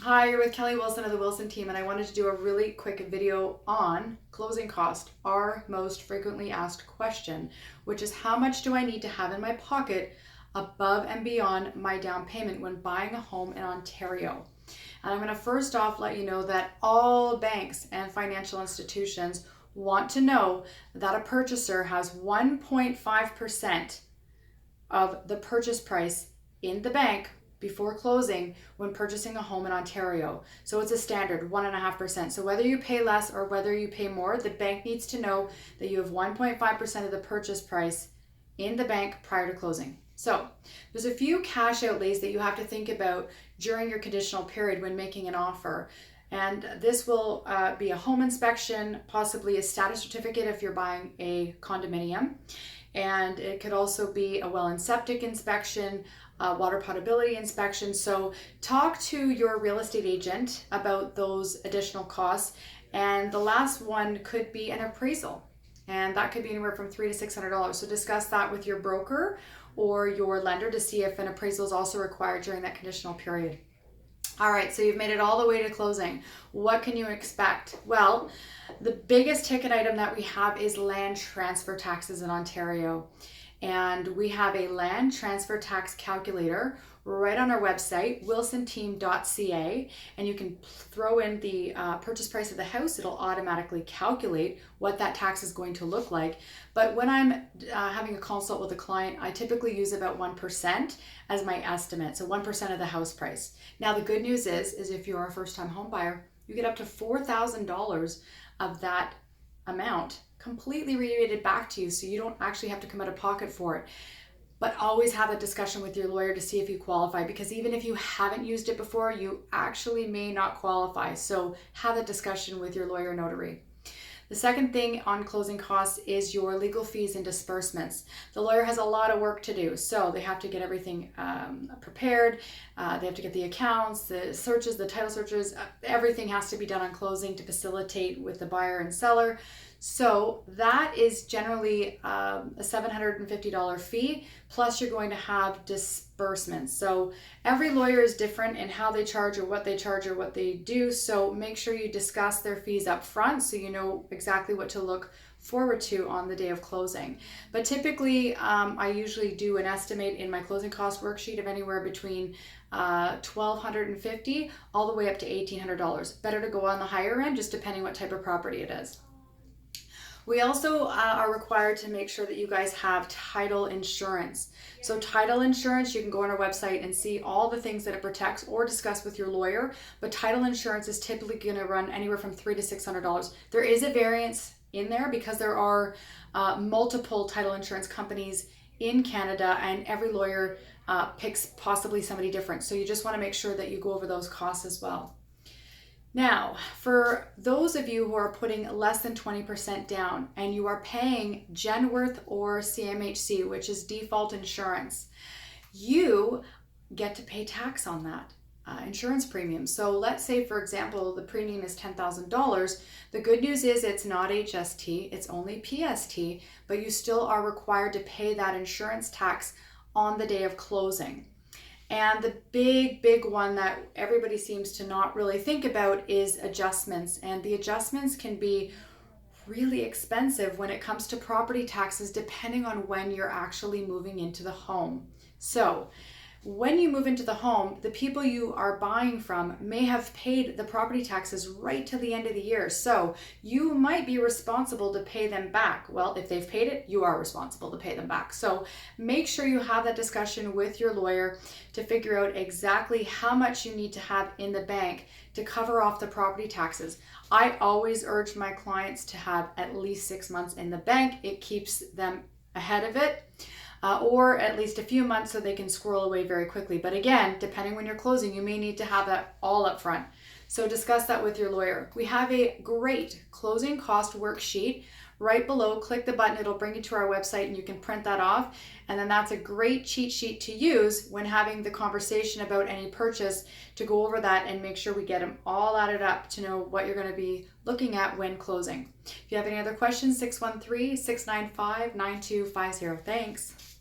Hi, you're with Kelly Wilson of the Wilson team, and I wanted to do a really quick video on closing cost, our most frequently asked question, which is how much do I need to have in my pocket above and beyond my down payment when buying a home in Ontario? And I'm going to first off let you know that all banks and financial institutions want to know that a purchaser has 1.5% of the purchase price in the bank before closing when purchasing a home in Ontario. So it's a standard 1.5%. So whether you pay less or whether you pay more, the bank needs to know that you have 1.5% of the purchase price in the bank prior to closing. So there's a few cash outlays that you have to think about during your conditional period when making an offer. And this will be a home inspection, possibly a status certificate if you're buying a condominium. And it could also be a well and septic inspection, water potability inspection. So talk to your real estate agent about those additional costs. And the last one could be an appraisal. And that could be anywhere from $300 to $600. So discuss that with your broker or your lender to see if an appraisal is also required during that conditional period. All right, so you've made it all the way to closing. What can you expect? Well, the biggest ticket item that we have is land transfer taxes in Ontario. And we have a land transfer tax calculator right on our website, wilsonteam.ca, and you can throw in the purchase price of the house. It'll automatically calculate what that tax is going to look like. But when I'm having a consult with a client, I typically use about 1% as my estimate, so 1% of the house price. Now the good news is if you're a first-time home buyer, you get up to $4,000 of that amount completely rebated back to you, so you don't actually have to come out of pocket for it. But always have a discussion with your lawyer to see if you qualify, because even if you haven't used it before, you actually may not qualify. So have a discussion with your lawyer notary. The second thing on closing costs is your legal fees and disbursements. The lawyer has a lot of work to do, so they have to get everything prepared. They have to get the accounts, the searches, the title searches. Everything has to be done on closing to facilitate with the buyer and seller. So that is generally a $750 fee, plus you're going to have disbursements. So every lawyer is different in how they charge or what they do. So make sure you discuss their fees up front so you know exactly what to look forward to on the day of closing. But typically, I usually do an estimate in my closing cost worksheet of anywhere between $1,250 all the way up to $1,800. Better to go on the higher end, just depending what type of property it is. We also are required to make sure that you guys have title insurance. So title insurance, you can go on our website and see all the things that it protects or discuss with your lawyer, but title insurance is typically going to run anywhere from $300 to $600. There is a variance in there because there are multiple title insurance companies in Canada, and every lawyer picks possibly somebody different. So you just want to make sure that you go over those costs as well. Now, for those of you who are putting less than 20% down and you are paying Genworth or CMHC, which is default insurance, you get to pay tax on that insurance premium. So let's say, for example, the premium is $10,000. The good news is it's not HST, it's only PST, but you still are required to pay that insurance tax on the day of closing. And the big one that everybody seems to not really think about is adjustments. And the adjustments can be really expensive when it comes to property taxes, depending on when you're actually moving into the home. So when you move into the home, the people you are buying from may have paid the property taxes right to the end of the year. So you might be responsible to pay them back. Well, if they've paid it, you are responsible to pay them back. So make sure you have that discussion with your lawyer to figure out exactly how much you need to have in the bank to cover off the property taxes. I always urge my clients to have at least 6 months in the bank. It keeps them ahead of it. Or at least a few months so they can squirrel away very quickly. But again, depending when you're closing, you may need to have that all up front. So discuss that with your lawyer. We have a great closing cost worksheet right below. Click the button, it'll bring you to our website and you can print that off. And then that's a great cheat sheet to use when having the conversation about any purchase, to go over that and make sure we get them all added up to know what you're going to be looking at when closing. If you have any other questions, 613-695-9250. Thanks.